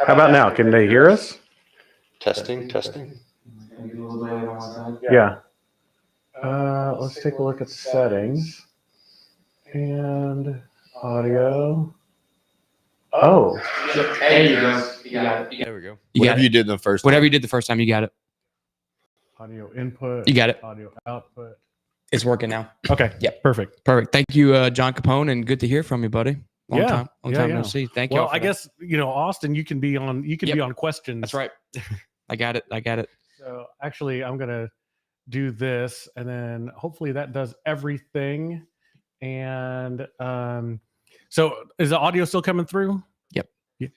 How about now? Can they hear us? Testing. Yeah. Let's take a look at settings and audio. Oh, There you go. You got it. There we go. Whatever you did the first Whatever time. you did the first time, you got it. audio input. You got it. Audio output. It's working now. Okay. Yep. Perfect. Perfect. Thank you, John Capone, and good to hear from you, buddy. Long time no see. Thank you. Well, I guess Austin, you can be on. You can be on questions. That's right. I got it. So actually, I'm gonna do this, and then hopefully that does everything. And so is the audio still coming through? Yep. Yeah.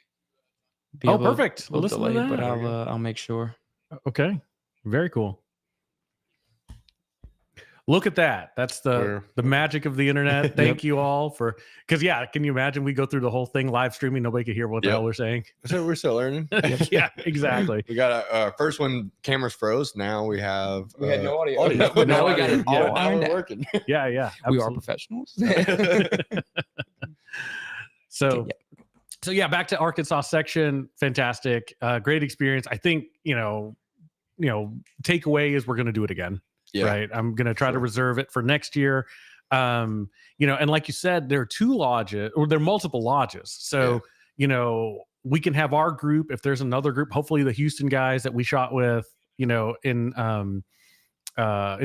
Oh, perfect. Little Listen delayed, to that. but I'll make sure. Okay. Very cool. Look at that. That's the magic of the internet. Thank you all for, because can you imagine we go through the whole thing live streaming, nobody could hear what the hell we're saying. So we're still learning. Yeah, exactly. We got our first one, cameras froze. Now we have We had no audio. But now we got it all now ironed we're out. working. Yeah, We are absolutely. professionals. So back to Arkansas section. Fantastic. Great experience. I think, takeaway is we're going to do it again. Yeah. Right. I'm going to try to reserve it for next year. And like you said, there are two lodges, or there are multiple lodges. So, we can have our group. If there's another group, hopefully the Houston guys that we shot with, in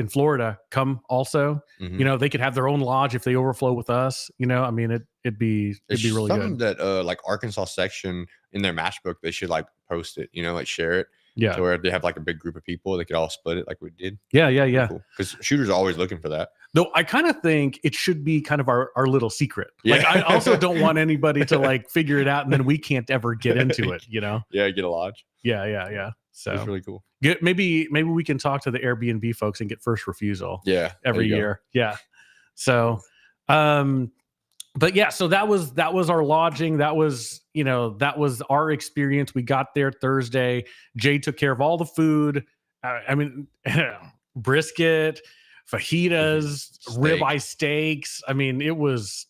Florida come also. Mhm. They could have their own lodge if they overflow with us. It'd be really something good. that like Arkansas section in their matchbook, they should like post it, like share it. Yeah. So where they have like a big group of people, they could all split it like we did. Yeah. Because shooters are always looking for that. Though I kind of think it should be kind of our little secret. Yeah. Like I also don't want anybody to like figure it out and then we can't ever get into it, Yeah, get a lodge. Yeah. So That's really cool. maybe we can talk to the Airbnb folks and get first refusal. Yeah. Every year. Yeah. So but yeah, so that was our lodging. That was our experience. We got there Thursday. Jay took care of all the food. Brisket, fajitas, ribeye steaks. It was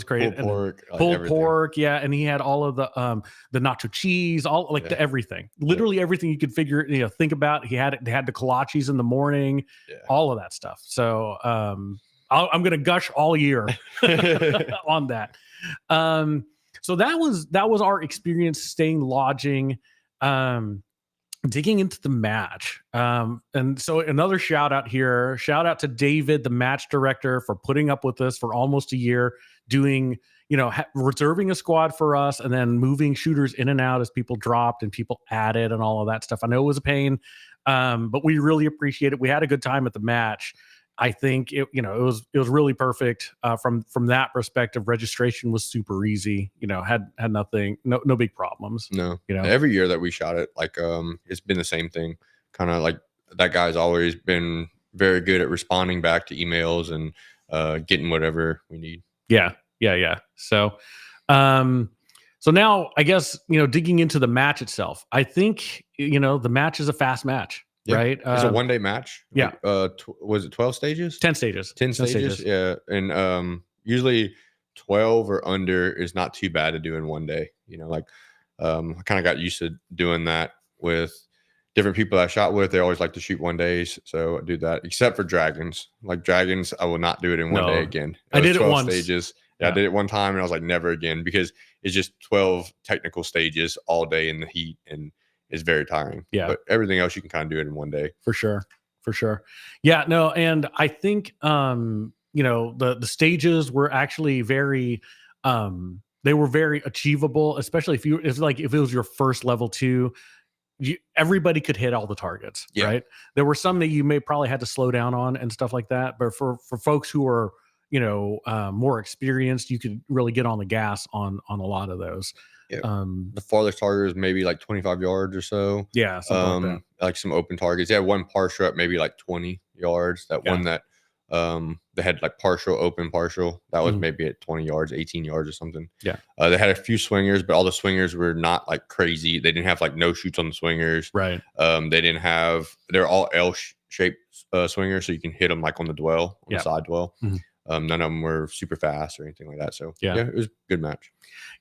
great. Pulled pork, yeah. And he had all of the nacho cheese, all the everything. Literally everything you could think about. They had the kolaches in the morning, all of that stuff. So I'm gonna gush all year on that. So that was our experience staying lodging, digging into the match. And so another shout out to David, the match director, for putting up with us for almost a year, doing, reserving a squad for us and then moving shooters in and out as people dropped and people added and all of that stuff. I know it was a pain, but we really appreciate it. We had a good time at the match. I think it was really perfect from that perspective. Registration was super easy. Had nothing, no big problems. No, every year that we shot it, it's been the same thing. Kind of like that guy's always been very good at responding back to emails and getting whatever we need. Yeah. So, so now I guess digging into the match itself, I think the match is a fast match. Yeah. Right. It's a one-day match. Yeah. Was it 12 stages? 10 stages. 10 stages. Yeah. And usually 12 or under is not too bad to do in one day. I kind of got used to doing that with different people I shot with. They always like to shoot 1 days. So I do that, except for dragons. Like dragons, I will not do it in one day again. I did it once. Stages. Yeah, I did it one time and I was like, never again, because it's just 12 technical stages all day in the heat and it's very tiring. Yeah. But everything else, you can kind of do it in one day. For sure. Yeah, no. And I think, the stages were actually very, they were very achievable, especially if it was your first level 2, everybody could hit all the targets, right? There were some that you may probably had to slow down on and stuff like that. But for folks who are, more experienced, you could really get on the gas on a lot of those. Yeah. The farthest target is maybe like 25 yards or so. Yeah. Something like that. Like some open targets. Yeah. One partial at maybe like 20 yards. That one that they had like open partial. That was maybe at 20 yards, 18 yards or something. Yeah. They had a few swingers, but all the swingers were not like crazy. They didn't have like no shoots on the swingers. Right. They're all L-shaped swingers, so you can hit them like on the dwell, on the side dwell. Mm-hmm. None of them were super fast or anything like that. So yeah, it was a good match.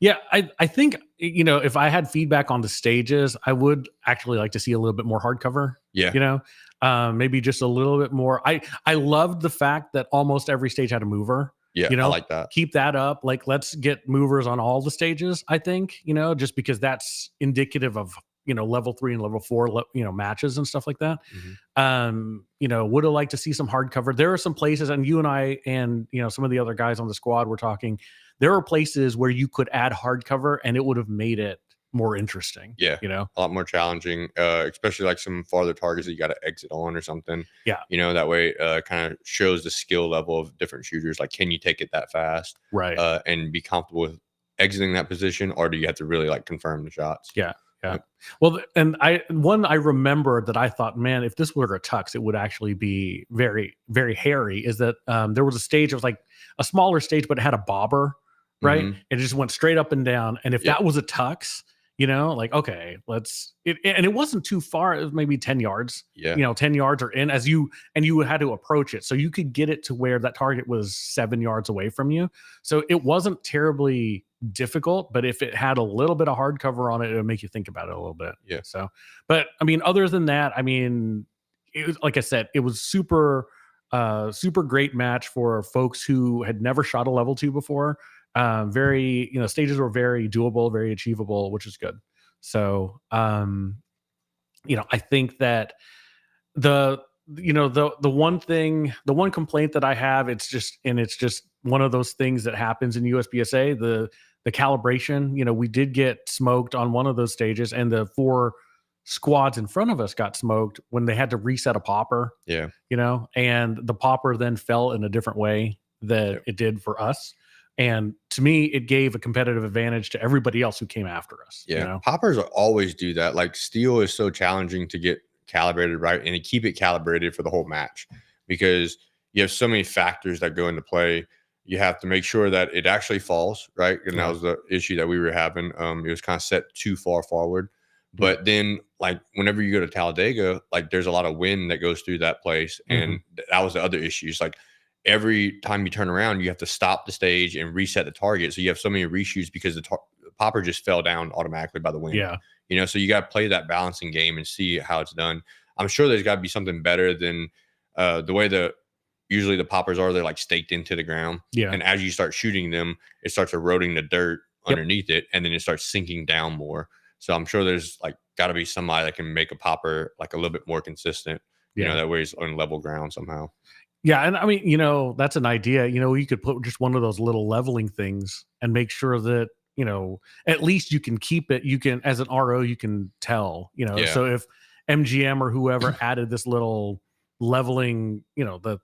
Yeah, I think, you know, if I had feedback on the stages, I would actually like to see a little bit more hardcover. Yeah. You know, maybe just a little bit more. I loved the fact that almost every stage had a mover. Yeah, you know, I like that. Keep that up. Like, let's get movers on all the stages, I think, you know, just because that's indicative of, you know, level 3 and level 4, you know, matches and stuff like that. You know, would have liked to see some hardcover. There are some places, and you and I and, you know, some of the other guys on the squad were talking, there are places where you could add hardcover and it would have made it more interesting. Yeah, you know, a lot more challenging, especially like some farther targets that you got to exit on or something. Yeah, you know, that way kind of shows the skill level of different shooters. Like, can you take it that fast, right? And be comfortable with exiting that position, or do you have to really like confirm the shots? Yeah. Well, and I remember that I thought, man, if this were a tux, it would actually be very, very hairy. Is that there was a stage, it was like a smaller stage, but it had a bobber, right? It just went straight up and down. And if that was a tux, you know, like, okay, and it wasn't too far. It was maybe 10 yards, you know, 10 yards or in and you had to approach it. So you could get it to where that target was 7 yards away from you. So it wasn't terribly difficult, but if it had a little bit of hardcover on it, it would make you think about it a little bit. Yeah. So, but I mean, other than that, I mean, it was, like I said, it was super great match for folks who had never shot a level 2 before. Very, you know, stages were very doable, very achievable, which is good. So, you know, I think that the one complaint that I have, it's just one of those things that happens in USPSA, the calibration. You know, we did get smoked on one of those stages, and the 4 squads in front of us got smoked when they had to reset a popper. Yeah. You know, and the popper then fell in a different way that it did for us. And to me, it gave a competitive advantage to everybody else who came after us. Yeah. You know? Poppers always do that. Like, steel is so challenging to get calibrated right and to keep it calibrated for the whole match, because you have so many factors that go into play. You have to make sure that it actually falls right, and that was the issue that we were having. It was kind of set too far forward, but then like whenever you go to Talladega, like there's a lot of wind that goes through that place, and that was the other issue. It's like every time you turn around, you have to stop the stage and reset the target, so you have so many reshoots because the popper just fell down automatically by the wind. Yeah. You know, so you got to play that balancing game and see how it's done. I'm sure there's got to be something better than the way usually the poppers are. They're like staked into the ground. Yeah. And as you start shooting them, it starts eroding the dirt underneath it, and then it starts sinking down more. So I'm sure there's like got to be somebody that can make a popper like a little bit more consistent. You know, that way it's on level ground somehow. Yeah. And I mean, you know, that's an idea. You know, you could put just one of those little leveling things and make sure that, you know, at least you can keep it. You can, as an RO, you can tell, you know, so if MGM or whoever added this little leveling, you know, the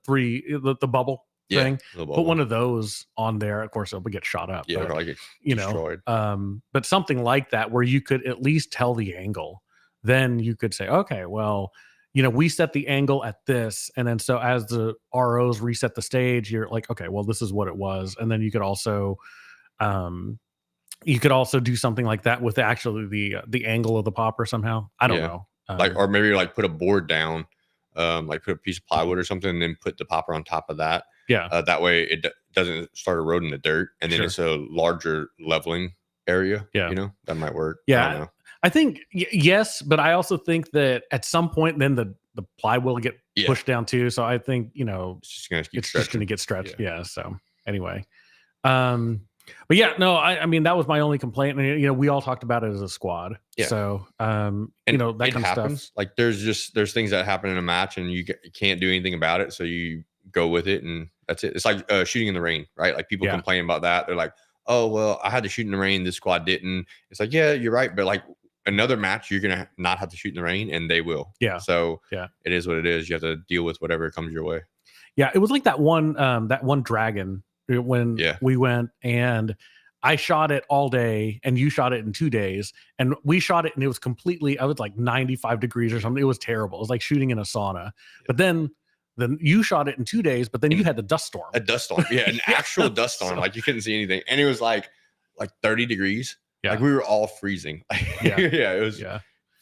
bubble thing, put one of those on there. Of course, it'll get shot up. Yeah, but, like you destroyed. know, but something like that where you could at least tell the angle. Then you could say, okay, well, you know, we set the angle at this, and then so as the ROs reset the stage, you're like, okay, well, this is what it was, and then you could also do something like that with actually the angle of the popper somehow. I don't know. Like, or maybe like put a board down, like put a piece of plywood or something, and then put the popper on top of that. Yeah. That way it doesn't start eroding the dirt, and then it's a larger leveling area. Yeah. You know, that might work. Yeah. I don't know. I think yes, but I also think that at some point then the plywood will get pushed down too. So I think, you know, it's just going to get stretched. Yeah. So anyway, but yeah, no, I mean, that was my only complaint. And, you know, we all talked about it as a squad. Yeah. So, you know, that kind of stuff. Like there's things that happen in a match and you can't do anything about it. So you go with it and that's it. It's like shooting in the rain, right? Like people complain about that. They're like, oh, well, I had to shoot in the rain. This squad didn't. It's like, yeah, you're right. But like another match, you're going to not have to shoot in the rain, and they will. Yeah. So it is what it is. You have to deal with whatever comes your way. Yeah. It was like that one dragon when we went, and I shot it all day and you shot it in 2 days, and we shot it and it was completely, I was like 95 degrees or something. It was terrible. It was like shooting in a sauna. But then you shot it in 2 days, but then you had the dust storm. A dust storm. Yeah. An actual dust storm. Like you couldn't see anything. And it was like 30 degrees. Yeah. Like we were all freezing. It was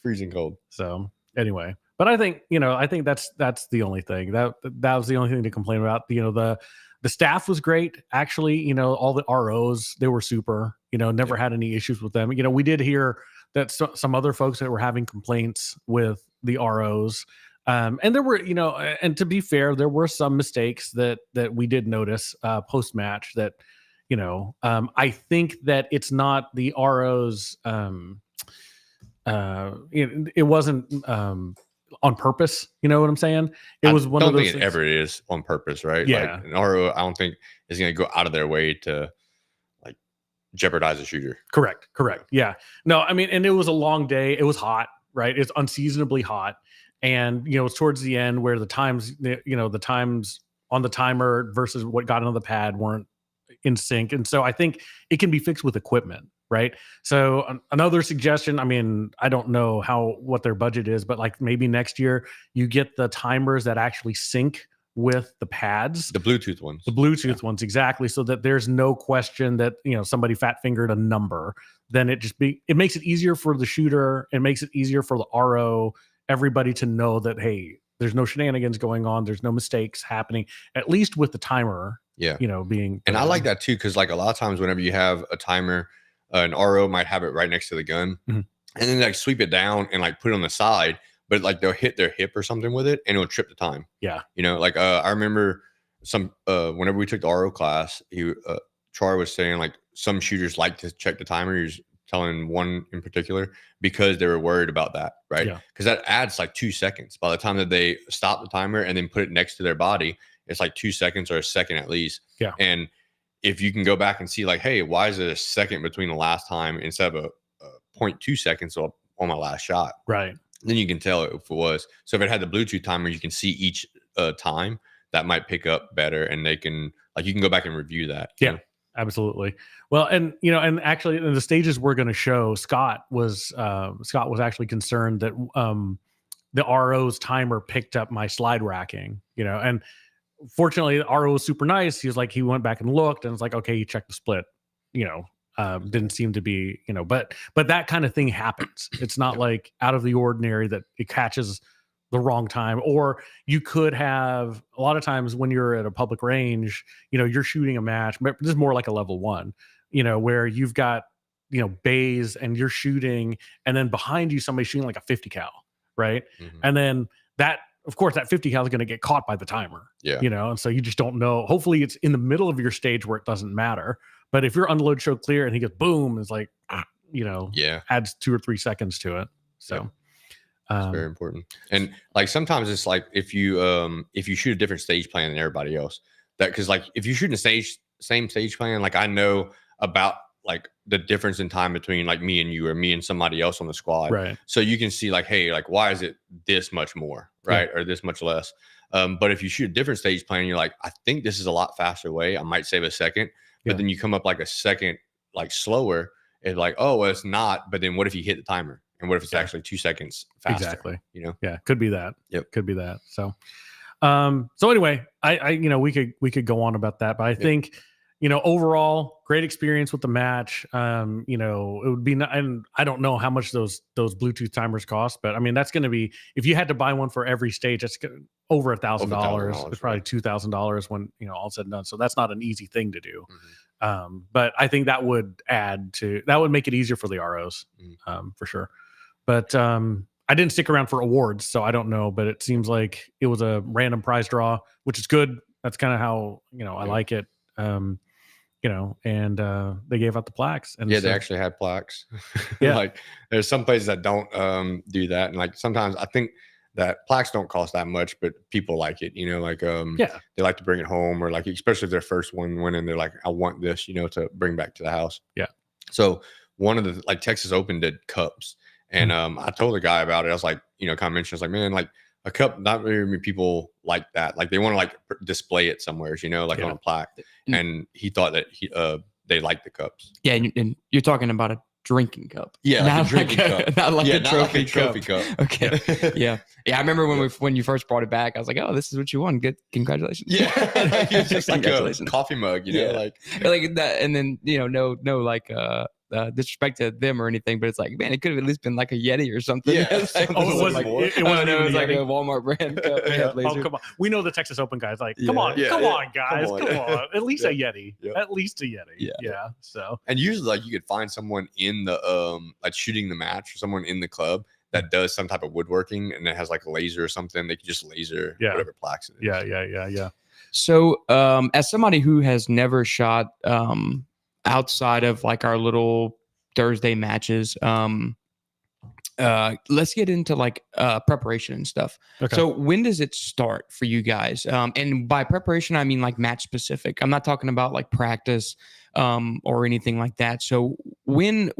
freezing cold. So anyway, but I think, you know, that's the only thing that was the only thing to complain about. You know, The staff was great, actually. You know, all the ROs, they were super. You know, never had any issues with them. You know, we did hear that some other folks that were having complaints with the ROs. And there were, you know, and to be fair, there were some mistakes that we did notice post match that, you know, I think that it's not the ROs. It wasn't on purpose. You know what I'm saying? It was one of those. I don't think it ever is on purpose, right? Yeah. Like an RO, I don't think is going to go out of their way to like jeopardize a shooter. Correct. Yeah. No, I mean, and it was a long day. It was hot, right? It's unseasonably hot. And, you know, it's towards the end where the times on the timer versus what got on the pad weren't in sync. And so I think it can be fixed with equipment, right? So another suggestion, I mean, I don't know what their budget is, but like maybe next year you get the timers that actually sync with the pads. The Bluetooth ones. The Bluetooth ones, exactly. So that there's no question that, you know, somebody fat fingered a number. Then it makes it easier for the shooter. It makes it easier for the RO, everybody to know that, hey, there's no shenanigans going on. There's no mistakes happening, at least with the timer, you know, being. And I like that too, because like a lot of times whenever you have a timer, an RO might have it right next to the gun and then like sweep it down and like put it on the side, but like they'll hit their hip or something with it and it'll trip the time. Yeah. You know, like I remember whenever we took the RO class, Troy was saying like some shooters like to check the timer. He was telling one in particular because they were worried about that, right? Because that adds like 2 seconds. By the time that they stop the timer and then put it next to their body, it's like 2 seconds or a second at least. Yeah. And if you can go back and see like, hey, why is it a second between the last time instead of a 0.2 seconds on my last shot? Right. Then you can tell if it was. So if it had the Bluetooth timer, you can see each time. That might pick up better, and they can you can go back and review that. Yeah. Absolutely. Well, and you know, and actually in the stages we're going to show, Scott was actually concerned that the RO's timer picked up my slide racking, you know, and fortunately the RO was super nice. He was like, he went back and looked and it's like, okay, you checked the split, you know, didn't seem to be, you know, but that kind of thing happens. It's not like out of the ordinary that it catches the wrong time. Or you could have, a lot of times when you're at a public range, you know, you're shooting a match, but this is more like a level 1, you know, where you've got, you know, bays and you're shooting, and then behind you somebody's shooting like a 50 cal, right? And then that, of course, that 50 cal is going to get caught by the timer. You know, and so you just don't know. Hopefully it's in the middle of your stage where it doesn't matter. But if your unload show clear and he goes boom, it's like, you know, adds 2 or 3 seconds to it. So it's very important. And like sometimes it's like if you shoot a different stage plan than everybody else, that because like if you shoot a same stage plan, like I know about like the difference in time between like me and you or me and somebody else on the squad. Right. So you can see like, hey, like why is it this much more, right? Or this much less. But if you shoot a different stage plan, you're like, I think this is a lot faster way. I might save a second, but then you come up like a second like slower. It's like, oh, well, it's not. But then what if you hit the timer? And what if it's actually 2 seconds faster? Exactly. You know? Yeah, could be that. Yep. Could be that. So, so anyway, I you know, we could go on about that, but I think, you know, overall, great experience with the match. You know, it would be, and I don't know how much those Bluetooth timers cost, but I mean, that's going to be, if you had to buy one for every stage, that's over $1,000. It's probably $2,000 when, you know, all said and done. So that's not an easy thing to do. But I think that would make it easier for the ROs, for sure. But I didn't stick around for awards, so I don't know. But it seems like it was a random prize draw, which is good. That's kind of how, you know, I like it. You know, and they gave out the plaques. And they actually had plaques. Like there's some places that don't do that, and like sometimes I think that plaques don't cost that much, but people like it, you know, like they like to bring it home, or like especially if their first one winning, they're like, I want this, you know, to bring back to the house. So one of the like Texas Open did cups. And I told the guy about it. I was like, you know, kind of mentioned, I was like, man, like a cup, not very many people like that. Like they want to like display it somewhere, you know, like on a plaque. And he thought that they liked the cups. Yeah, and you're talking about a drinking cup. Yeah, not like a drinking cup. Not like a trophy cup. Okay. Yeah. I remember when you first brought it back, I was like, oh, this is what you won. Good. Congratulations. Yeah. It's just like a coffee mug, you know, like that. And then, you know, no like disrespect to them or anything, but it's like, man, it could have at least been like a Yeti or something. Yeah. It wasn't it was like a Walmart brand cup. Oh, come on. We know the Texas Open guys. Like, come on, guys, come on. At least a Yeti. Yep. At least a Yeti. Yeah. So, and usually, like, you could find someone in the like shooting the match, or someone in the club that does some type of woodworking, and it has like a laser or something. They can just laser whatever plaques it is. Yeah. So, as somebody who has never shot outside of like our little Thursday matches, let's get into like preparation and stuff. Okay. So when does it start for you guys? And by preparation, I mean like match specific. I'm not talking about like practice or anything like that. So when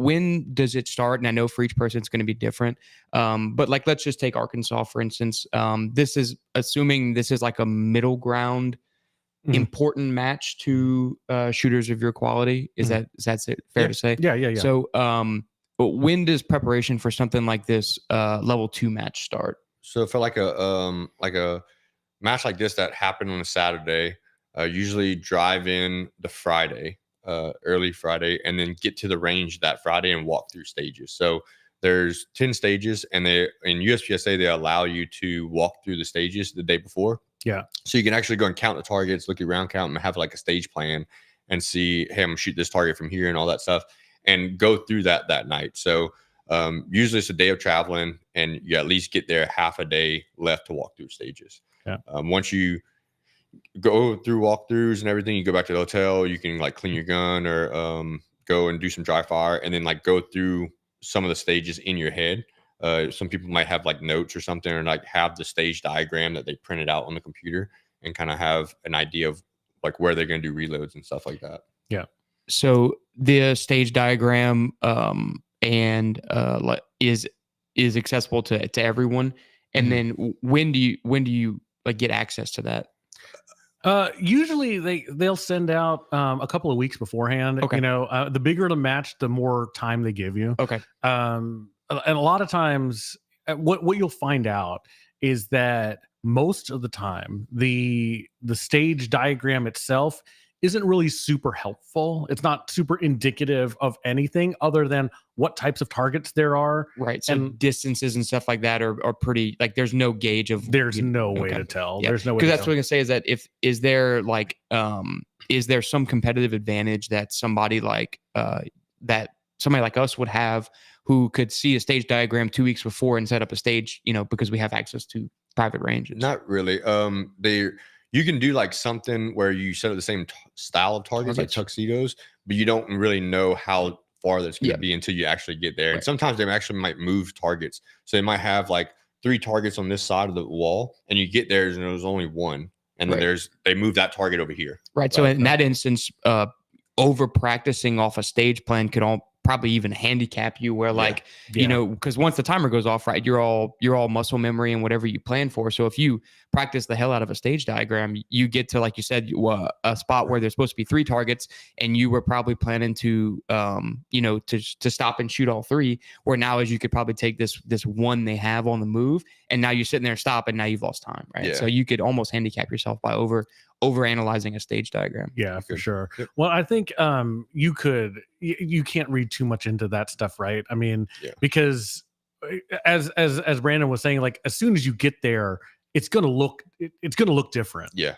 does it start? And I know for each person it's going to be different. But like, let's just take Arkansas, for instance. This is assuming this is like a middle ground important match to shooters of your quality. Is that fair to say? Yeah. So but when does preparation for something like this level 2 match start? So for like a match like this that happened on a Saturday, usually drive in the Friday, early Friday, and then get to the range that Friday and walk through stages. So there's 10 stages, and in USPSA they allow you to walk through the stages the day before. Yeah. So you can actually go and count the targets, look at round count, and have like a stage plan and see, hey, I'm gonna shoot this target from here and all that stuff, and go through that night. So usually it's a day of traveling, and you at least get there half a day left to walk through stages. Yeah. Once you go through walkthroughs and everything, you go back to the hotel, you can like clean your gun or go and do some dry fire, and then like go through some of the stages in your head. Some people might have like notes or something, or like have the stage diagram that they printed out on the computer and kind of have an idea of like where they're going to do reloads and stuff like that. Yeah. So the stage diagram is accessible to everyone. And then when do you like get access to that? Usually they'll send out a couple of weeks beforehand. Okay. You know, the bigger the match, the more time they give you. Okay. And a lot of times what you'll find out is that most of the time the stage diagram itself isn't really super helpful. It's not super indicative of anything other than what types of targets there are. Right. So and distances and stuff like that are pretty, like, there's no gauge of. There's no way to tell. Yeah. There's no way. Because that's what I'm gonna say is that is there some competitive advantage that somebody like us would have, who could see a stage diagram 2 weeks before and set up a stage, because we have access to private ranges? Not really. You can do like something where you set up the same style of targets, like tuxedos, but you don't really know how far that's going to be until you actually get there. Right. And sometimes they actually might move targets. So they might have like 3 targets on this side of the wall, and you get there and there's only one. And then they move that target over here. Right. So in that instance, over practicing off a stage plan could probably even handicap you, where because once the timer goes off, right, you're all muscle memory and whatever you plan for. So if you practice the hell out of a stage diagram, you get to, like you said, a spot where there's supposed to be 3 targets, and you were probably planning to to stop and shoot all 3, where now as you could probably take this one they have on the move, and now you're sitting there and stop, and now you've lost time, right? So you could almost handicap yourself by over analyzing a stage diagram. Yeah, for sure. Well, I think you can't read too much into that stuff, right? I mean, because as Brandon was saying, like, as soon as you get there, it's gonna look different. Yeah.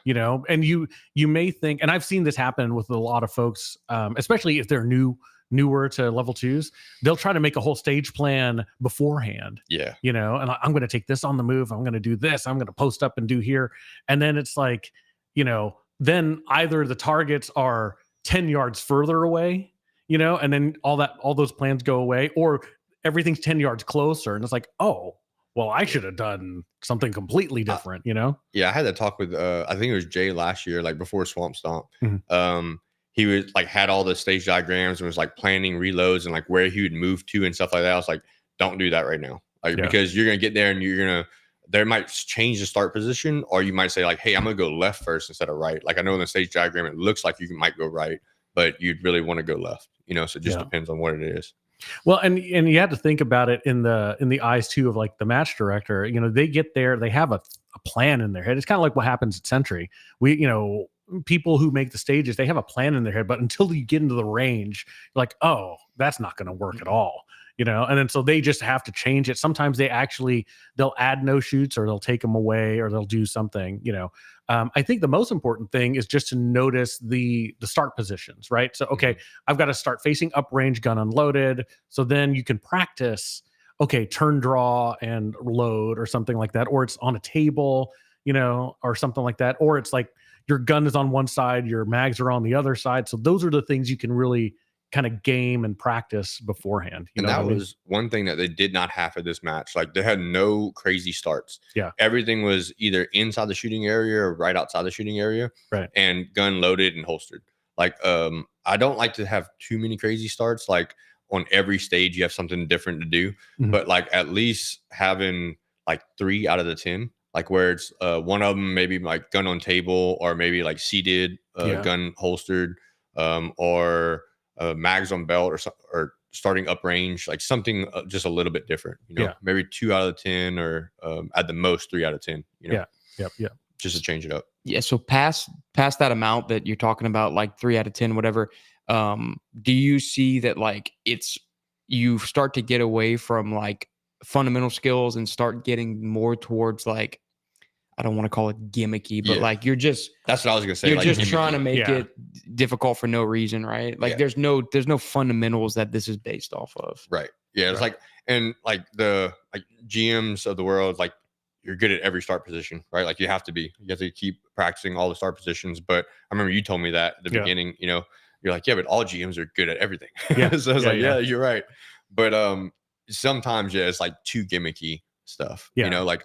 And you may think, and I've seen this happen with a lot of folks, especially if they're newer to level 2s, they'll try to make a whole stage plan beforehand. Yeah. And I'm gonna take this on the move, I'm gonna do this, I'm gonna post up and do here. And then it's like, then either the targets are 10 yards further away, and then all those plans go away, or everything's 10 yards closer. And it's like, oh, well, I should have done something completely different, Yeah. I had that talk with, I think it was Jay last year, like before Swamp Stomp. Mm-hmm. He was like, had all the stage diagrams and was like planning reloads and like where he would move to and stuff like that. I was like, don't do that right now. Because you're going to get there and there might change the start position, or you might say like, hey, I'm going to go left first instead of right. Like, I know in the stage diagram, it looks like you might go right, but you'd really want to go left, so it just depends on what it is. Well, and you have to think about it in the eyes too of like the match director. They get there, they have a plan in their head. It's kind of like what happens at Sentry. people who make the stages, they have a plan in their head, but until you get into the range, you're like, oh, that's not going to work at all. And then so they just have to change it. Sometimes they'll add no shoots, or they'll take them away, or they'll do something. I think the most important thing is just to notice the start positions, right? So okay, I've got to start facing uprange, gun unloaded. So then you can practice, okay, turn, draw, and load, or something like that, or it's on a table, or something like that, or it's like your gun is on one side, your mags are on the other side. So those are the things you can really kind of game and practice beforehand. And that was one thing that they did not have at this match. Like, they had no crazy starts. Yeah. Everything was either inside the shooting area or right outside the shooting area. Right. And gun loaded and holstered. Like, I don't like to have too many crazy starts. Like, on every stage, you have something different to do. But like, at least having like 3 out of the 10, like where it's one of them maybe like gun on table, or maybe like seated, gun holstered, or mags on belt, or starting up range, like something just a little bit different, maybe 2 out of the 10, or at the most 3 out of 10, Yep. Just to change it up. Yeah. So past that amount that you're talking about, like 3 out of 10, whatever, do you see that like you start to get away from like fundamental skills and start getting more towards like, I don't want to call it gimmicky, but like that's what I was gonna say. You're like just gimmicky. Trying to make it difficult for no reason, right? Like there's no fundamentals that this is based off of. Right. Yeah. It's like, and like the GMs of the world, like, you're good at every start position, right? Like, you have to keep practicing all the start positions. But I remember you told me that at the beginning, you're like, yeah, but all GMs are good at everything. Yeah. So I was you're right. But sometimes it's like too gimmicky stuff, like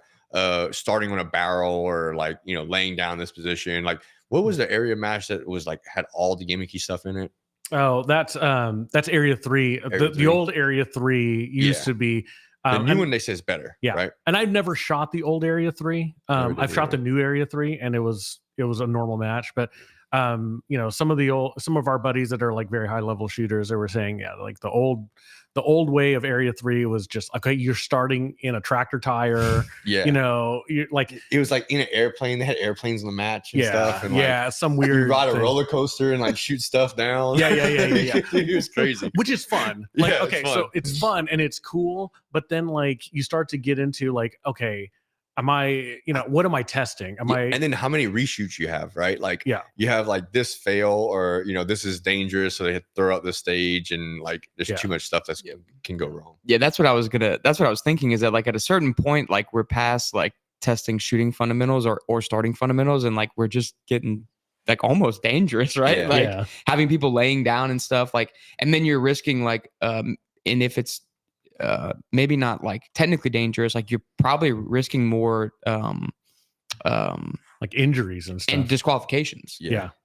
starting on a barrel, or like, laying down this position. Like, what was the area match that was like had all the gimmicky stuff in it? Oh, that's Area 3. The old Area 3 used to be. The new one, they say, is better. Yeah. Right. And I've never shot the old Area 3. I've shot the new Area 3, and it was a normal match. But some of our buddies that are like very high level shooters, they were saying, like the old way of Area 3 was just, okay, you're starting in a tractor tire. You're like, it was like in an airplane. They had airplanes in the match and stuff. And some weird. You ride a roller coaster and like shoot stuff down. Yeah. It was crazy. Which is fun. Like, okay, fun. So it's fun and it's cool, but then like you start to get into like, okay, what am I testing? And then how many reshoots you have, right? Like, you have like this fail, or this is dangerous, so they have to throw out the stage, and like there's too much stuff that can go wrong. Yeah, that's what I was thinking, is that like at a certain point, like we're past like testing shooting fundamentals or starting fundamentals, and like we're just getting like almost dangerous, right? Having people laying down and stuff, like, and then you're risking like and if it's maybe not like technically dangerous, like you're probably risking more like injuries and stuff and disqualifications.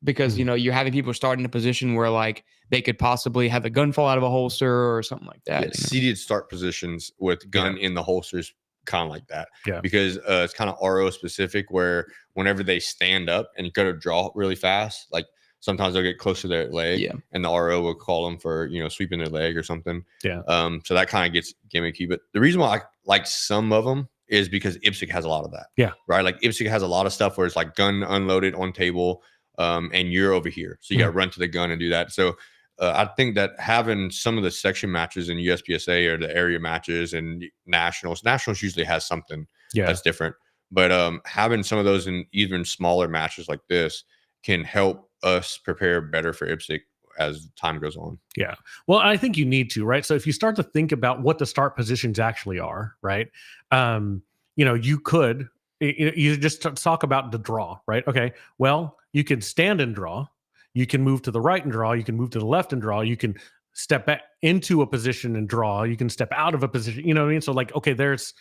Because you're having people start in a position where like they could possibly have a gun fall out of a holster or something like that. Seated start positions with gun in the holsters, kind of like that. Because it's kind of RO specific, where whenever they stand up and go to draw really fast, like sometimes they'll get close to their leg, and the RO will call them for, sweeping their leg or something. So that kind of gets gimmicky. But the reason why I like some of them is because IPSC has a lot of that. Right. Like, IPSC has a lot of stuff where it's like gun unloaded on table, and you're over here. So you got to run to the gun and do that. So I think that having some of the section matches in USPSA, or the area matches and nationals usually has something that's different. But having some of those in even smaller matches like this can help us prepare better for IPSC as time goes on. Yeah. Well, I think you need to, right? So if you start to think about what the start positions actually are, right? You could, you just talk about the draw, right? Okay. Well, you can stand and draw. You can move to the right and draw. You can move to the left and draw. You can step back into a position and draw. You can step out of a position. You know what I mean? So like, okay, that's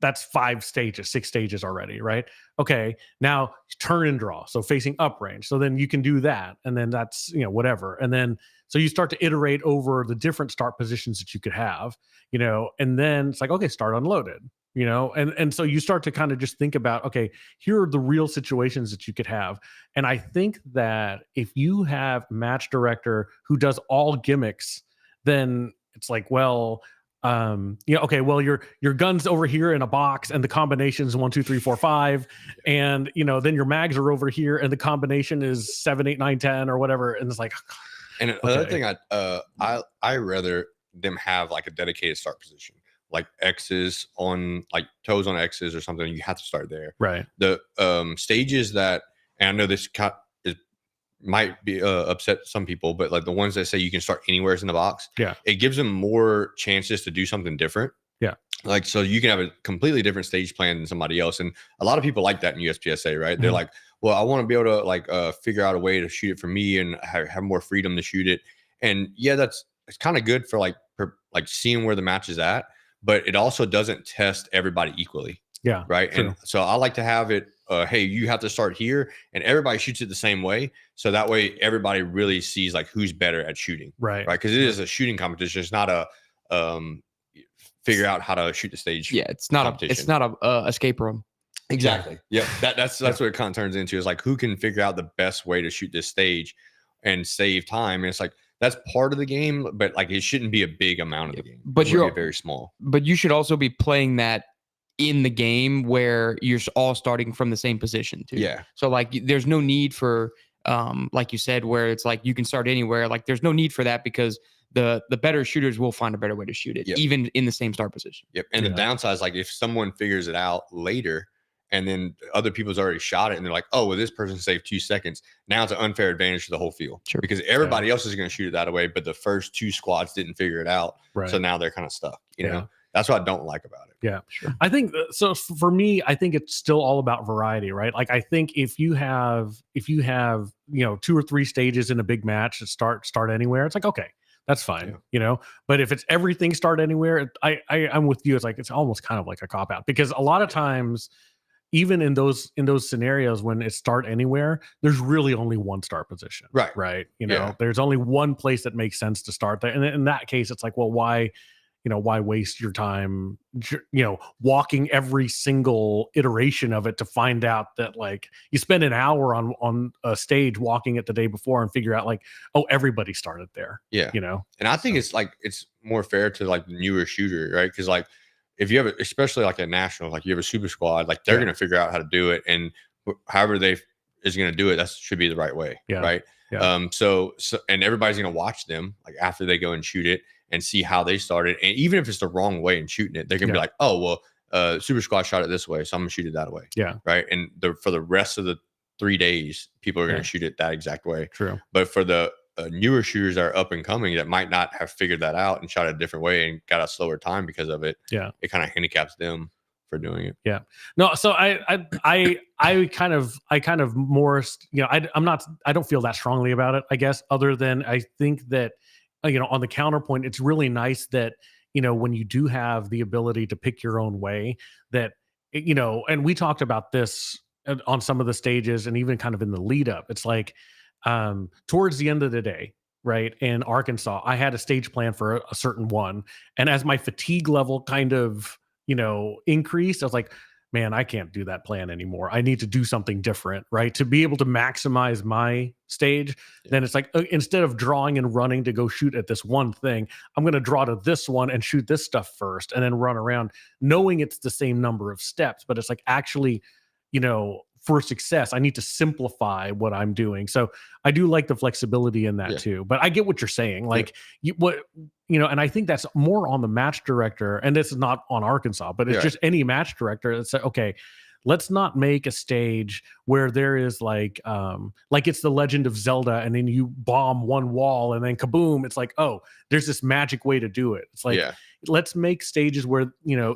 6 stages already, right? Okay, now turn and draw. So facing uprange. So then you can do that. And then that's, whatever. And then, so you start to iterate over the different start positions that you could have, and then it's like, okay, start unloaded, and so you start to kind of just think about, okay, here are the real situations that you could have. And I think that if you have match director who does all gimmicks, then it's like, well, okay, well, your gun's over here in a box and the combination is 1, 2, 3, 4, 5. And, then your mags are over here and the combination is 7, 8, 9, 10 or whatever. And it's like, and another thing I rather them have like a dedicated start position, like X's on like toes on X's or something. You have to start there. Right. The stages that, and I know this might be upset some people, but like the ones that say you can start anywhere in the box, it gives them more chances to do something different. Like, so you can have a completely different stage plan than somebody else, and a lot of people like that in USPSA, right? They're like, well, I want to be able to like figure out a way to shoot it for me and have more freedom to shoot it. And it's kind of good for like seeing where the match is at, but it also doesn't test everybody equally. Yeah. Right. True. And so I like to have it, hey, you have to start here, and everybody shoots it the same way. So that way everybody really sees like who's better at shooting. Right. Right. Because it is a shooting competition. It's not a figure out how to shoot the stage. Yeah. It's not a escape room. Exactly. Yeah. That's what it kind of turns into, is like who can figure out the best way to shoot this stage and save time. And it's like, that's part of the game, but like it shouldn't be a big amount of the game. But you're very small. But you should also be playing that in the game where you're all starting from the same position too. Yeah. So like there's no need for like you said, where it's like you can start anywhere. Like there's no need for that, because the better shooters will find a better way to shoot it, even in the same start position. Yep. And the downside is like if someone figures it out later and then other people's already shot it and they're like, oh, well, this person saved 2 seconds. Now it's an unfair advantage to the whole field. Sure. Because everybody else is going to shoot it that way, but the first 2 squads didn't figure it out. Right. So now they're kind of stuck. You know, that's what I don't like about it. Yeah, sure. I think so. For me, I think it's still all about variety, right? Like I think if you have 2 or 3 stages in a big match that start anywhere, it's like, okay, that's fine, But if it's everything start anywhere, I'm with you. It's like it's almost kind of like a cop out, because a lot of times, even in those scenarios when it start anywhere, there's really only one start position. Right. There's only one place that makes sense to start there. And in that case, it's like, well, why waste your time, walking every single iteration of it to find out that like you spend an hour on a stage walking it the day before and figure out like, oh, everybody started there. Yeah. And I think it's like, it's more fair to like the newer shooter, right? Because like, if you have, especially like a national, like you have a super squad, like they're going to figure out how to do it, and however they is going to do it, that should be the right way, right? So and everybody's going to watch them like after they go and shoot it and see how they started, and even if it's the wrong way in shooting it, they're going to be like, oh well, super squad shot it this way, so I'm going to shoot it that way, right? And for the rest of the 3 days, people are going to shoot it that exact way. True. But for the newer shooters that are up and coming that might not have figured that out and shot it a different way and got a slower time because of it, it kind of handicaps them for doing it. No, so I kind of more, I don't feel that strongly about it, I guess, other than I think that on the counterpoint, it's really nice that when you do have the ability to pick your own way, that and we talked about this on some of the stages and even kind of in the lead up. It's like towards the end of the day, right, in Arkansas, I had a stage plan for a certain one, and as my fatigue level kind of increased, I was like, man, I can't do that plan anymore. I need to do something different, right, to be able to maximize my stage. Then it's like, instead of drawing and running to go shoot at this one thing, I'm going to draw to this one and shoot this stuff first and then run around, knowing it's the same number of steps, but it's like actually for success, I need to simplify what I'm doing. So I do like the flexibility in that too. But I get what you're saying. Like and I think that's more on the match director, and this is not on Arkansas, but it's just any match director that said, okay, let's not make a stage where there is like it's the Legend of Zelda, and then you bomb one wall and then kaboom, it's like, oh, there's this magic way to do it. It's like, let's make stages where,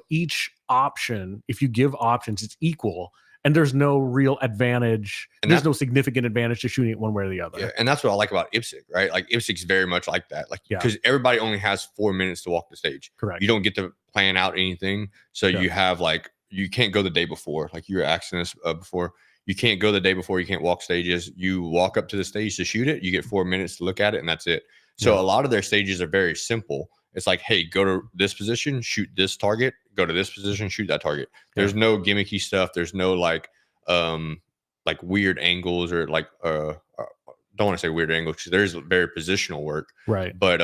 each option, if you give options, it's equal. And there's no real advantage. And there's no significant advantage to shooting it one way or the other. Yeah, and that's what I like about IPSC, right? Like IPSC's very much like that. Like, because everybody only has 4 minutes to walk the stage. Correct. You don't get to plan out anything. So you have like, you can't go the day before. Like you were asking us before. You can't go the day before. You can't walk stages. You walk up to the stage to shoot it. You get 4 minutes to look at it, and that's it. So a lot of their stages are very simple. It's like, hey, go to this position, shoot this target, go to this position, shoot that target. There's no gimmicky stuff. There's no like weird angles or like don't want to say weird angles because there's very positional work, right? But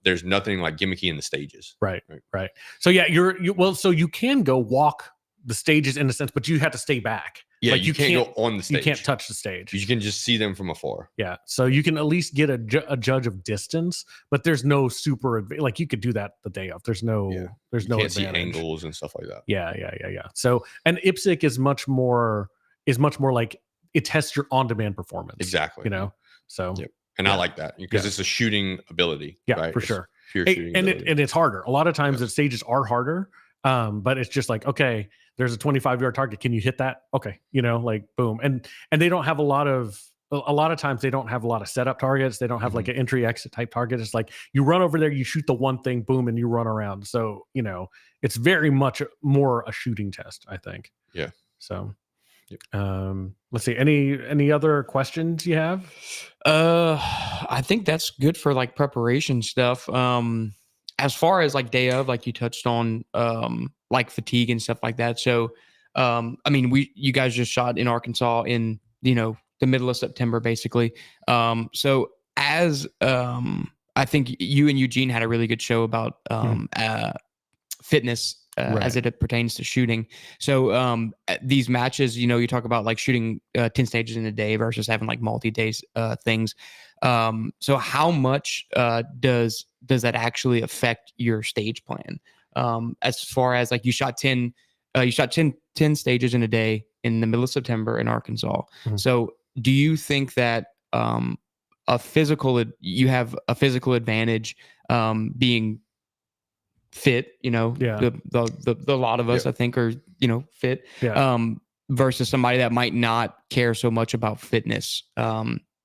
there's nothing like gimmicky in the stages, right? So yeah, so you can go walk the stages in a sense, but you have to stay back. Yeah, like you can't go on the stage. You can't touch the stage. You can just see them from afar. Yeah, so you can at least get a judge of distance, but there's no super like you could do that the day of. There's no can't advantage. See angles and stuff like that. Yeah. So and IPSC is much more like it tests your on-demand performance. Exactly. You know, so and I like that because it's a shooting ability. Yeah, right? for sure. Pure shooting ability. And it's harder. A lot of times the stages are harder. But it's just like, okay, there's a 25-yard target. Can you hit that? Okay. You know, like boom. And they don't have a lot of times they don't have a lot of setup targets. They don't have like an entry exit type target. It's like you run over there, you shoot the one thing, boom, and you run around. So, you know, it's very much more a shooting test, I think. Yeah. So, let's see. Any other questions you have? I think that's good for like preparation stuff. As far as like day of, like you touched on, like fatigue and stuff like that. So, I mean, you guys just shot in Arkansas in, you know, the middle of September, basically. So as, I think you and Eugene had a really good show about, fitness, as it pertains to shooting. So, these matches, you know, you talk about like shooting 10 stages in a day versus having like multi-days, things. So how much, does that actually affect your stage plan? As far as like you shot 10 stages in a day in the middle of September in Arkansas. Mm-hmm. So do you think that, you have a physical advantage, being fit, you know, the lot of us, I think, are, you know, fit, versus somebody that might not care so much about fitness.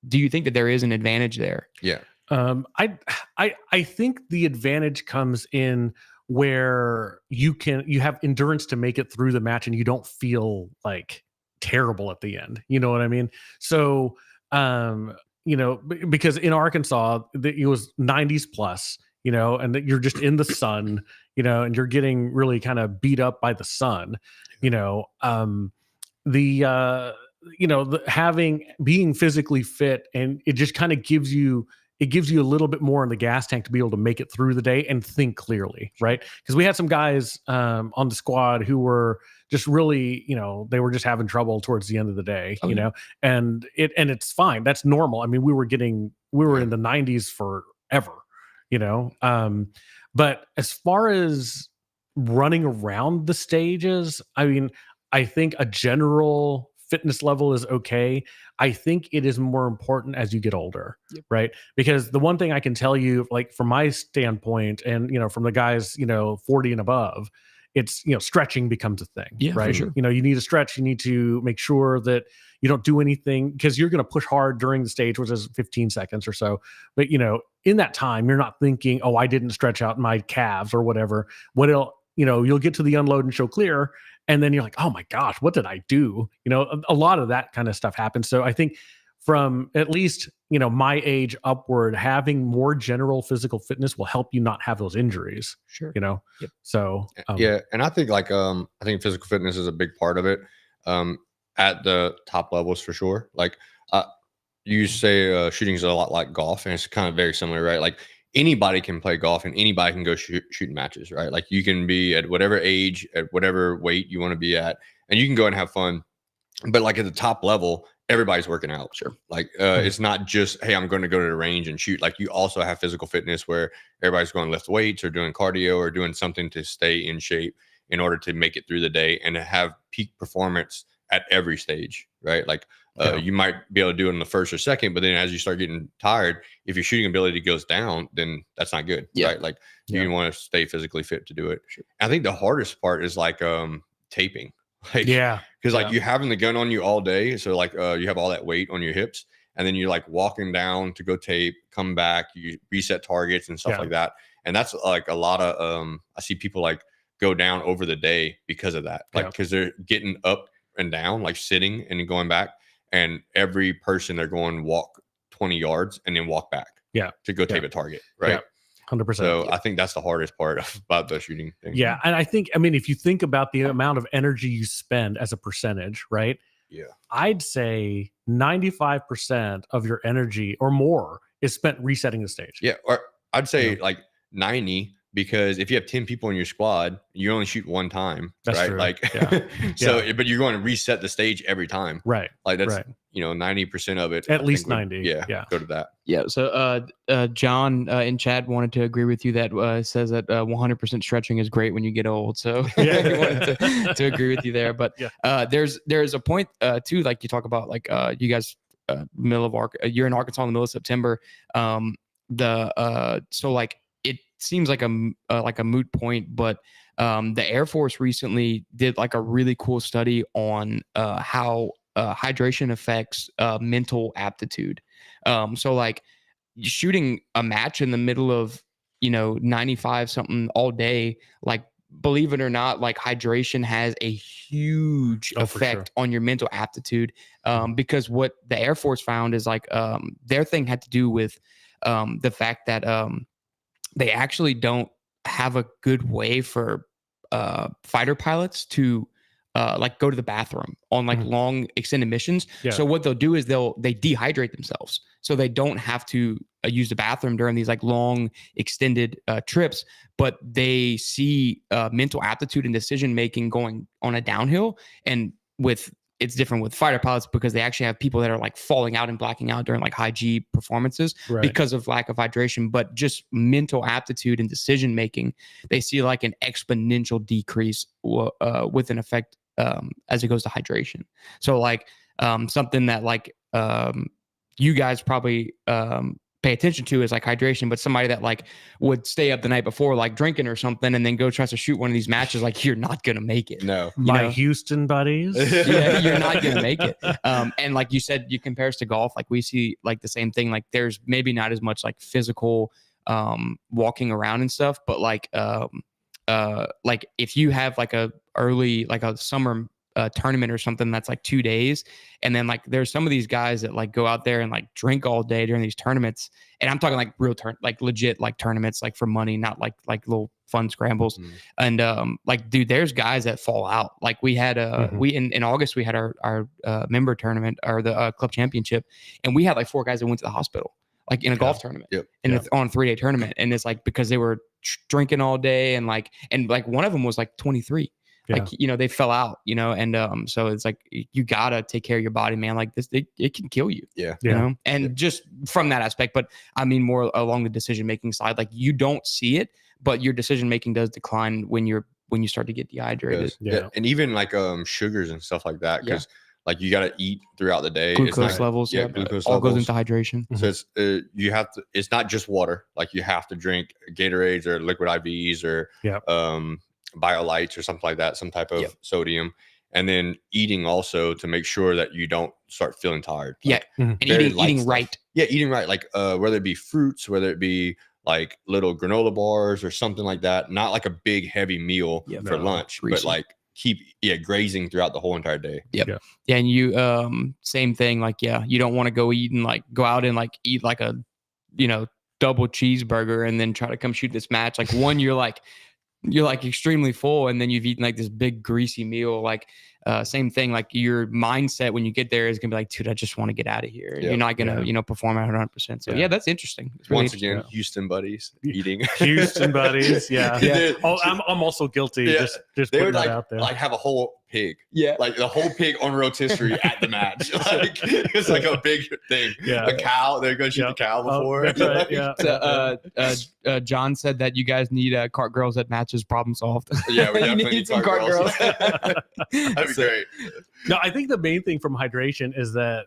Do you think that there is an advantage there? Yeah. I think the advantage comes in where you have endurance to make it through the match and you don't feel like terrible at the end. You know what I mean? So, you know, because in Arkansas, it was 90s plus, you know, and that you're just in the sun, you know, and you're getting really kind of beat up by the sun, you know, being physically fit, and it just kind of gives you a little bit more in the gas tank to be able to make it through the day and think clearly, right? Because we had some guys on the squad who were just really, you know, they were just having trouble towards the end of the day, you know, and it's fine. That's normal. I mean, we were in the 90s forever, you know. But as far as running around the stages, I mean, I think a general fitness level is okay. I think it is more important as you get older, right? Because the one thing I can tell you, like from my standpoint, and you know, from the guys, you know, 40 and above, it's, you know, stretching becomes a thing, right? For sure. You know, you need to stretch. You need to make sure that you don't do anything, because you're going to push hard during the stage, which is 15 seconds or so. But you know, in that time, you're not thinking, oh, I didn't stretch out my calves or whatever. You'll get to the unload and show clear, and then you're like, oh my gosh, what did I do? You know, a lot of that kind of stuff happens. So I think from at least, you know, my age upward, having more general physical fitness will help you not have those injuries. Sure. You know? So, and I think like, I think physical fitness is a big part of it. At the top levels for sure. Like, you say, shooting is a lot like golf, and it's kind of very similar, right? Like, anybody can play golf and anybody can go shooting matches, right? Like, you can be at whatever age, at whatever weight you want to be at, and you can go and have fun. But like at the top level, everybody's working out. Sure. Like, it's not just, hey, I'm going to go to the range and shoot. Like, you also have physical fitness where everybody's going to lift weights or doing cardio or doing something to stay in shape in order to make it through the day and to have peak performance at every stage, right? Like, you might be able to do it in the first or second, but then as you start getting tired, if your shooting ability goes down, then that's not good, right? Like, you want to stay physically fit to do it. Sure. I think the hardest part is like taping. Like, because like you having the gun on you all day, so like you have all that weight on your hips, and then you're like walking down to go tape, come back, you reset targets and stuff like that, and that's like a lot of I see people like go down over the day because of that, like because they're getting up and down, like sitting and going back. And every person they're going walk 20 yards and then walk back to go tape a target, right? 100%. So I think that's the hardest part about the shooting thing. Yeah. And I think, I mean, if you think about the amount of energy you spend as a percentage, right? Yeah. I'd say 95% of your energy or more is spent resetting the stage. Yeah, or I'd say like 90, because if you have 10 people in your squad, you only shoot one time. That's right? true. Like, but you're going to reset the stage every time. Right. Like that's 90% of it. At least 90. Go to that. Yeah. So John in chat wanted to agree with you that says that 100% stretching is great when you get old. So he wanted to agree with you there. But there's a point too, like you talk about, like you guys you're in Arkansas in the middle of September. So like it seems like a moot point, but the Air Force recently did like a really cool study on how hydration affects mental aptitude. So like shooting a match in the middle of 95 something all day, like believe it or not, like hydration has a huge effect on your mental aptitude. Because what the Air Force found is like their thing had to do with the fact that they actually don't have a good way for fighter pilots to like go to the bathroom on like long extended missions. So what they'll do is they dehydrate themselves, so they don't have to use the bathroom during these like long extended trips. But they see mental aptitude and decision making going on a downhill. And it's different with fighter pilots because they actually have people that are like falling out and blacking out during like high G performances because of lack of hydration. But just mental aptitude and decision making, they see like an exponential decrease with an effect as it goes to hydration. So like something that like you guys probably pay attention to is like hydration, but somebody that like would stay up the night before like drinking or something and then go try to shoot one of these matches, like you're not gonna make it. No. My Houston buddies. Yeah, you're not gonna make it. And like you said, you compare us to golf, like we see like the same thing. Like there's maybe not as much like physical walking around and stuff, but like if you have like a summer tournament or something that's like 2 days, and then like there's some of these guys that like go out there and like drink all day during these tournaments, and I'm talking like real like legit like tournaments like for money, not like little fun scrambles. And like dude, there's guys that fall out. Like we had we in August we had our member tournament, or the club championship, and we had like 4 guys that went to the hospital like in a golf tournament and on a 3-day tournament. And it's like because they were drinking all day, and like one of them was like 23. Like, they fell out, and so it's like, you gotta take care of your body, man. Like this, it can kill you, and just from that aspect. But I mean, more along the decision-making side, like you don't see it, but your decision-making does decline when you start to get dehydrated. Yeah. And even like sugars and stuff like that. Cause like you got to eat throughout the day. Glucose levels. Glucose all levels. Goes into hydration. So it's, it's not just water. Like you have to drink Gatorades or liquid IVs or, BioLites or something like that, some type of sodium, and then eating also to make sure that you don't start feeling tired. Like, and eating right. Yeah, eating right. Like whether it be fruits, whether it be like little granola bars or something like that. Not like a big heavy meal for lunch, but like keep grazing throughout the whole entire day. Yeah, and you same thing. Like you don't want to go out and like eat like a double cheeseburger and then try to come shoot this match. Like one, you're like extremely full, and then you've eaten like this big greasy meal. Like same thing, like your mindset when you get there is gonna be like, dude, I just want to get out of here. You're not gonna perform at 100%. So that's interesting. It's really Once again, Houston buddies eating. Houston buddies, Oh, I'm also guilty. Just they putting would that out there. like have a whole pig, like the whole pig on rotisserie at the match. Like it's like a big thing. A cow, they're gonna shoot the cow before. That's right. John said that you guys need cart girls at matches. Problem solved. Yeah, we definitely need some cart girls. That'd be great. No, I think the main thing from hydration is that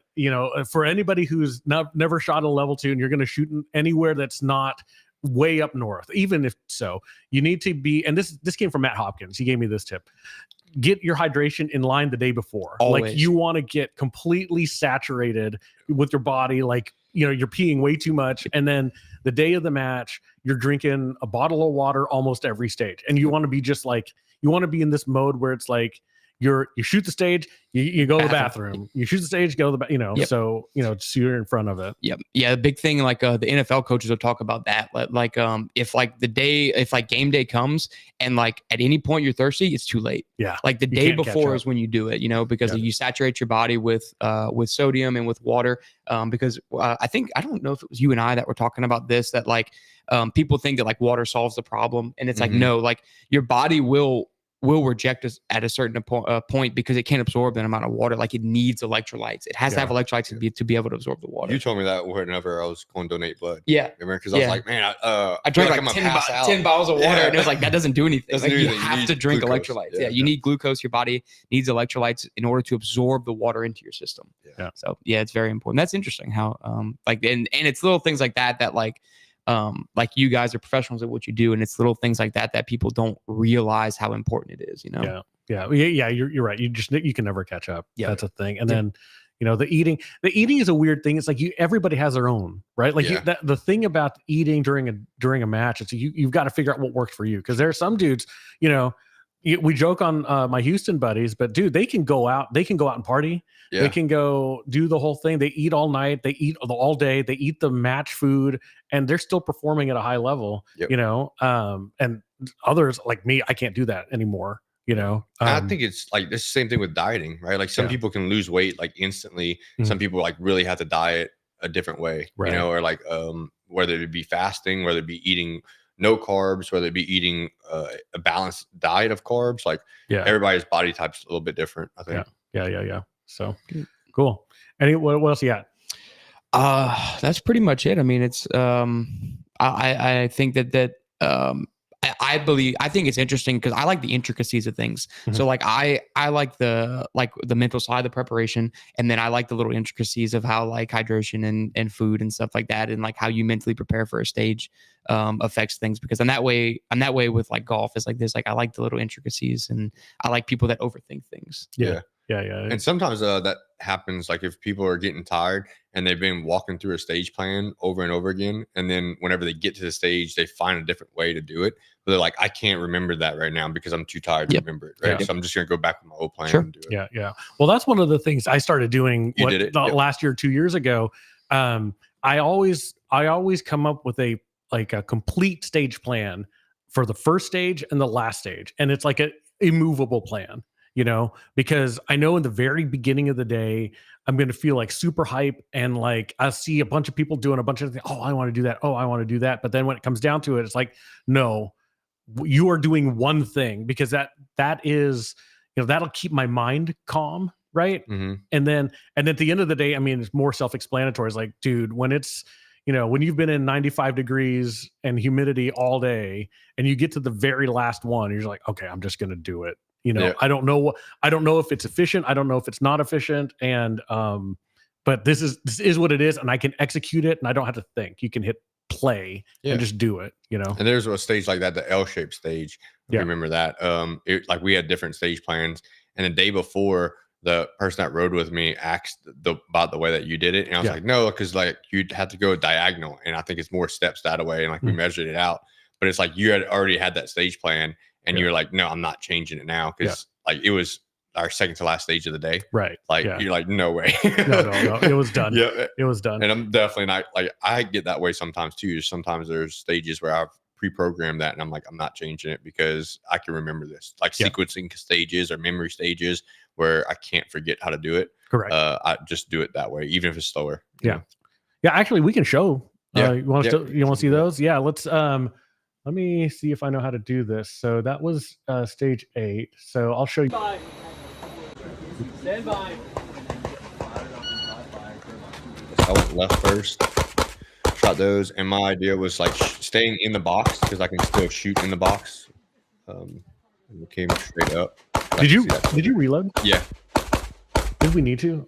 for anybody who's never shot a level 2 and you're going to shoot anywhere that's not way up north, even if so, you need to be. And this came from Matt Hopkins. He gave me this tip. Get your hydration in line the day before. Always. Like you want to get completely saturated with your body. Like, you're peeing way too much. And then the day of the match, you're drinking a bottle of water almost every stage. And you want to be just like, you want to be in this mode where it's like, you shoot the stage, you go to the bathroom, you shoot the stage, go to the so you're in front of it. Yep. Yeah. The big thing, like the NFL coaches will talk about that. Like if game day comes and like at any point you're thirsty, it's too late. Yeah. Like the day before is when you do it, because you saturate your body with sodium and with water. Because I don't know if it was you and I that were talking about this, that like people think that like water solves the problem, and it's like no, like your body will reject us at a certain point because it can't absorb that amount of water. Like it needs electrolytes. It has to have electrolytes to be able to absorb the water. You told me that whenever I was going to donate blood. Yeah. Because I was like, man, I drank like 10 bottles of water, and it was like, that doesn't do anything. You have to drink electrolytes. Yeah. You need glucose. Your body needs electrolytes in order to absorb the water into your system. Yeah. So yeah, it's very important. That's interesting how and it's little things like that like you guys are professionals at what you do, and it's little things like that people don't realize how important it is, Yeah. You're right. You can never catch up. Yeah. That's a thing. And then, the eating is a weird thing. It's like everybody has their own, right? Like the thing about eating during a match is you've got to figure out what works for you. Cause there are some dudes, we joke on my Houston buddies, but dude, they can go out and party. Yeah. They can go do the whole thing. They eat all night. They eat all day. They eat the match food, and they're still performing at a high level. Yep. And others like me, I can't do that anymore. I think it's like this same thing with dieting, right? Like some people can lose weight like instantly. Mm-hmm. Some people like really have to diet a different way, right. Or like whether it be fasting, whether it be eating no carbs, whether it be eating a balanced diet of carbs. Like everybody's body type's a little bit different, I think. Yeah. So cool. What else you got? That's pretty much it. I mean, it's I think that I think it's interesting because I like the intricacies of things. Mm-hmm. So like I like the mental side of the preparation, and then I like the little intricacies of how like hydration and food and stuff like that, and like how you mentally prepare for a stage affects things. Because I'm that way with like golf is like this. Like I like the little intricacies, and I like people that overthink things. Yeah. And sometimes that happens, like if people are getting tired and they've been walking through a stage plan over and over again, and then whenever they get to the stage, they find a different way to do it. But they're like, I can't remember that right now because I'm too tired to remember it. Right. So I'm just going to go back to my old plan and do it. Yeah. Well, that's one of the things I started doing last year, 2 years ago. I always come up with a complete stage plan for the first stage and the last stage. And it's like a immovable plan. Because I know in the very beginning of the day, I'm going to feel like super hype, and like I see a bunch of people doing a bunch of things. Oh, I want to do that. Oh, I want to do that. But then when it comes down to it, it's like, no, you are doing one thing, because that is, that'll keep my mind calm. Right. Mm-hmm. And then at the end of the day, I mean, it's more self-explanatory. It's like, dude, when it's, when you've been in 95 degrees and humidity all day and you get to the very last one, you're like, okay, I'm just going to do it. I don't know if it's efficient. I don't know if it's not efficient. And, but this is what it is. And I can execute it, and I don't have to think. You can hit play and just do it, And there's a stage like that, the L-shaped stage. Remember that? Like we had different stage plans, and the day before, the person that rode with me asked about the way that you did it. And I was like, no, because like you'd have to go diagonal. And I think it's more steps that way. And like we measured it out, but it's like you had already had that stage plan. And you're like, no, I'm not changing it now, because like it was our second to last stage of the day. Right. Like you're like, no way. no. It was done. It was done. And I'm definitely not like, I get that way sometimes too. Sometimes there's stages where I've pre-programmed that, and I'm like, I'm not changing it because I can remember this. Like sequencing stages or memory stages where I can't forget how to do it. Correct. I just do it that way, even if it's slower. Yeah. Actually, we can show. You want to see those? Yeah. Let's let me see if I know how to do this. So that was stage 8. So I'll show you. Stand by. I went left first, shot those, and my idea was like staying in the box because I can still shoot in the box. And it came straight up. Did you reload? Yeah. Did we need to?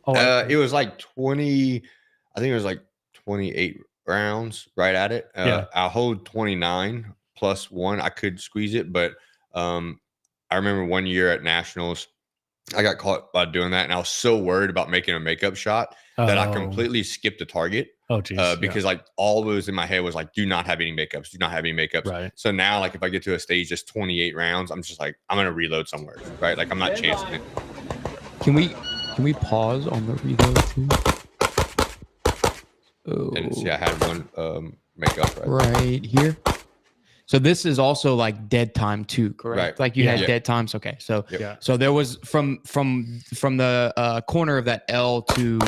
It was like 20. I think it was like 28 rounds right at it. I'll hold 29 plus 1. I could squeeze it, but I remember one year at nationals, I got caught by doing that, and I was so worried about making a makeup shot that I completely skipped the target. Oh, geez. Because like all was in my head was like, do not have any makeups, do not have any makeups. Right. So now, like if I get to a stage that's 28 rounds, I'm just like, I'm gonna reload somewhere, right? Like I'm not chancing it. Can we pause on the reload too? Oh. And see, I had one makeup right here. So this is also like dead time too, correct? Right. Like you had dead times. Okay, so so there was from the corner of that L to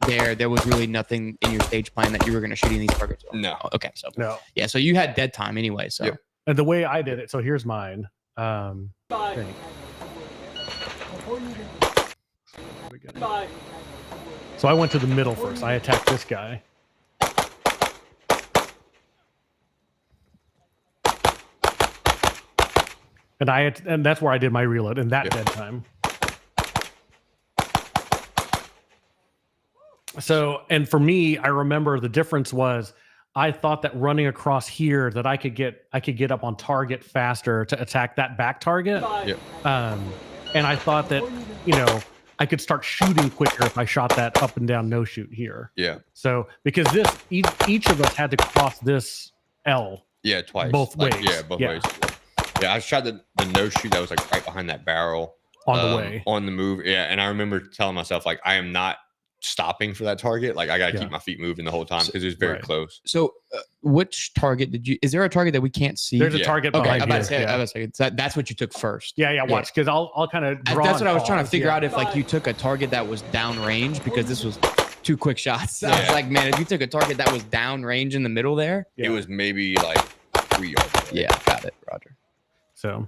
there was really nothing in your stage plan that you were going to shoot any of these targets. No. Okay, so no. Yeah, so you had dead time anyway. So and the way I did it. So here's mine. So I went to the middle first. I attacked this guy. And that's where I did my reload in that dead time. So, and for me, I remember the difference was I thought that running across here that I could get up on target faster to attack that back target. And I thought that, I could start shooting quicker if I shot that up and down no shoot here. Yeah. So because each of us had to cross this L. Yeah, twice. Both ways. Yeah, both ways. Yeah, I shot the no shoot that was like right behind that barrel. On the way. On the move. Yeah. And I remember telling myself, like, I am not stopping for that target. Like I got to keep my feet moving the whole time because it was very close. So which target is there a target that we can't see? There's a target behind you. That's what you took first. Yeah, watch, because I'll kind of draw. That's what I was trying to figure out, if like you took a target that was downrange, because this was 2 quick shots. I was like, man, if you took a target that was downrange in the middle there. It was maybe like 3 yards away. Yeah, got it, Roger. So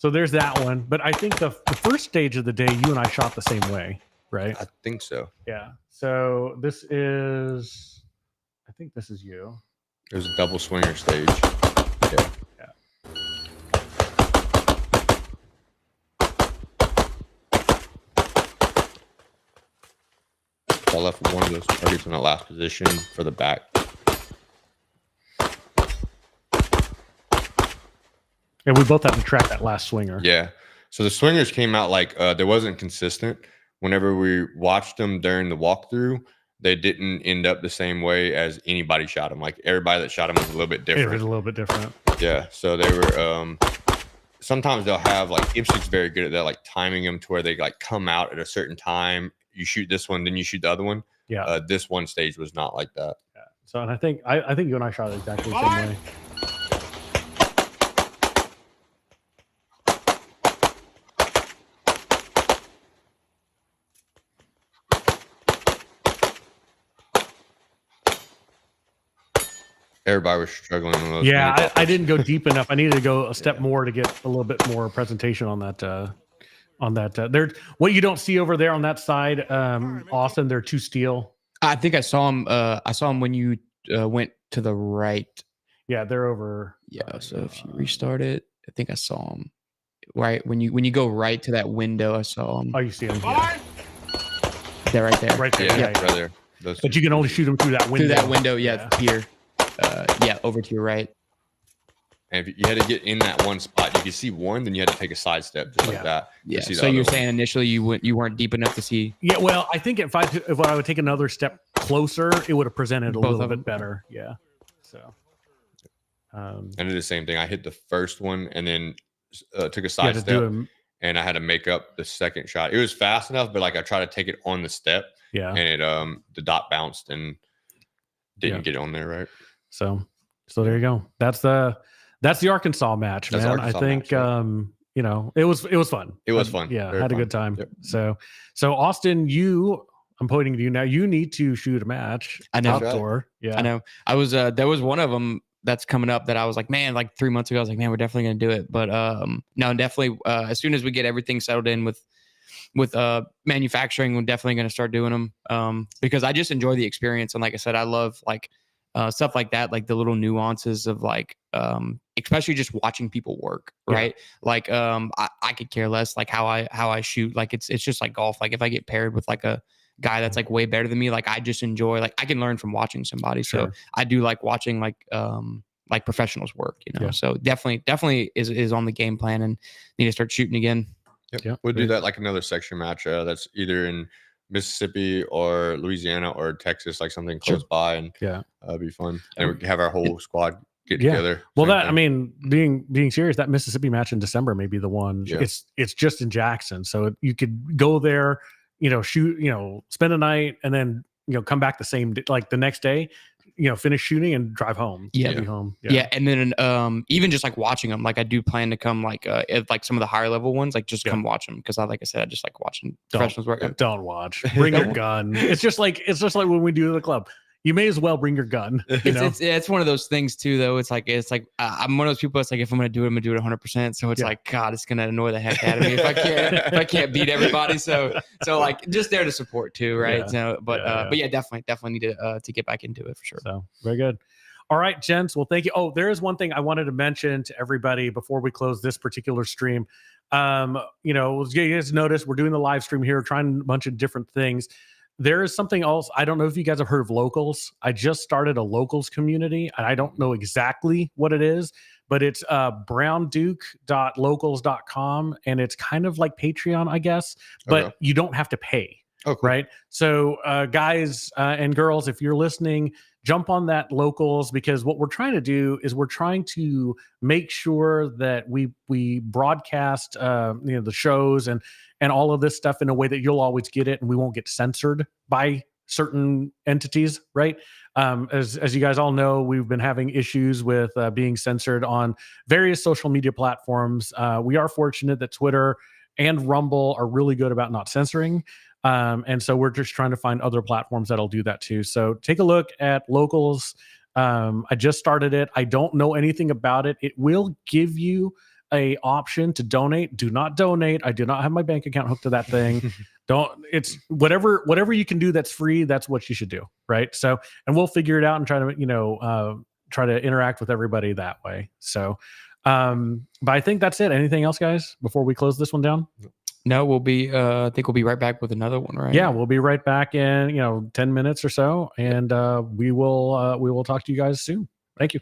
there's that one. But I think the first stage of the day, you and I shot the same way, right? I think so. Yeah. So this is, I think this is you. It was a double swinger stage. Yeah. I left one of those targets in the last position for the back. And we both had to track that last swinger. Yeah. So the swingers came out like they wasn't consistent. Whenever we watched them during the walkthrough, they didn't end up the same way as anybody shot them. Like everybody that shot them was a little bit different. It was a little bit different. Yeah. So they were sometimes they'll have like Ipswich very good at that, like timing them to where they like come out at a certain time. You shoot this one, then you shoot the other one. Yeah. This one stage was not like that. Yeah. So and I think you and I shot it exactly the same way. Everybody was struggling on those. Yeah, I didn't go deep enough. I needed to go a step more to get a little bit more presentation on that. There, what you don't see over there on that side, Austin, they're 2 steel. I think I saw him. I saw him when you went to the right. Yeah, they're over. Yeah. So if you restart it, I think I saw him. Right when you go right to that window, I saw him. Oh, you see him? Yeah. They're right there. Right there. Yeah, right there. But you can only shoot them through that window. Through that window, here. Over to your right. And if you had to get in that one spot, you could see one, then you had to take a side step just like that. Yeah. So you're saying initially you weren't deep enough to see. Yeah. Well, I think if I would take another step closer, it would have presented a little bit better. Yeah. So. I did the same thing. I hit the first one and then took a side step, and I had to make up the second shot. It was fast enough, but like I tried to take it on the step. Yeah. And it the dot bounced and didn't get on there right. So there you go. That's the Arkansas match, man. Arkansas I think match, it was fun. It was fun. Yeah, Very had fun. a good time. Yep. So Austin, I'm pointing to you now. You need to shoot a match. I know. Outdoor. Yeah. I know. I was there was one of them that's coming up that I was like, man, like 3 months ago, I was like, man, we're definitely gonna do it. But no, definitely as soon as we get everything settled in with manufacturing, we're definitely gonna start doing them. Because I just enjoy the experience. And like I said, I love like stuff like that, like the little nuances of like especially just watching people work, right? Like I could care less like how I shoot. Like it's just like golf. Like if I get paired with like a guy that's like way better than me, like I just enjoy, like I can learn from watching somebody. So I do like watching like professionals work, So definitely is on the game plan and need to start shooting again. Yep. We'll do that like another section match. That's either in Mississippi or Louisiana or Texas, like something close by, and it'll be fun. And we have our whole squad get together. Well, I mean, being serious, that Mississippi match in December may be the one. Yeah. It's just in Jackson, so you could go there, shoot, spend a night, and then come back the same day, like the next day, finish shooting and drive home. Yeah. Be home. Yeah. And then even just like watching them, like I do plan to come at like some of the higher level ones, like just come watch them, because like I said, I just like watching professionals work. Don't watch. Bring your gun. It's just like when we do the club. You may as well bring your gun. It's one of those things too, though. It's like I'm one of those people. It's like, if I'm gonna do it, I'm gonna do it 100%. So it's like, God, it's gonna annoy the heck out of me if I can't beat everybody. So like, just there to support too, right? Yeah. So, but definitely need to get back into it for sure. So very good. All right, gents. Well, thank you. Oh, there is one thing I wanted to mention to everybody before we close this particular stream. You guys notice we're doing the live stream here, trying a bunch of different things. There is something else. I don't know if you guys have heard of Locals. I just started a Locals community, and I don't know exactly what it is, but it's brownduke.locals.com, and it's kind of like Patreon, I guess, but you don't have to pay. Okay. Right. So guys and girls, if you're listening, jump on that Locals, because what we're trying to do is we're trying to make sure that we broadcast the shows and all of this stuff in a way that you'll always get it, and we won't get censored by certain entities, right? As you guys all know, we've been having issues with being censored on various social media platforms. We are fortunate that Twitter and Rumble are really good about not censoring. And so we're just trying to find other platforms that'll do that too. So take a look at Locals. I just started it. I don't know anything about it. It will give you a option to donate. Do not donate. I do not have my bank account hooked to that thing. It's whatever you can do that's free, that's what you should do. Right. So, and we'll figure it out and try to, try to interact with everybody that way. So, but I think that's it. Anything else, guys, before we close this one down? No, we'll be. I think we'll be right back with another one, right? Yeah, we'll be right back in 10 minutes or so, and we will talk to you guys soon. Thank you.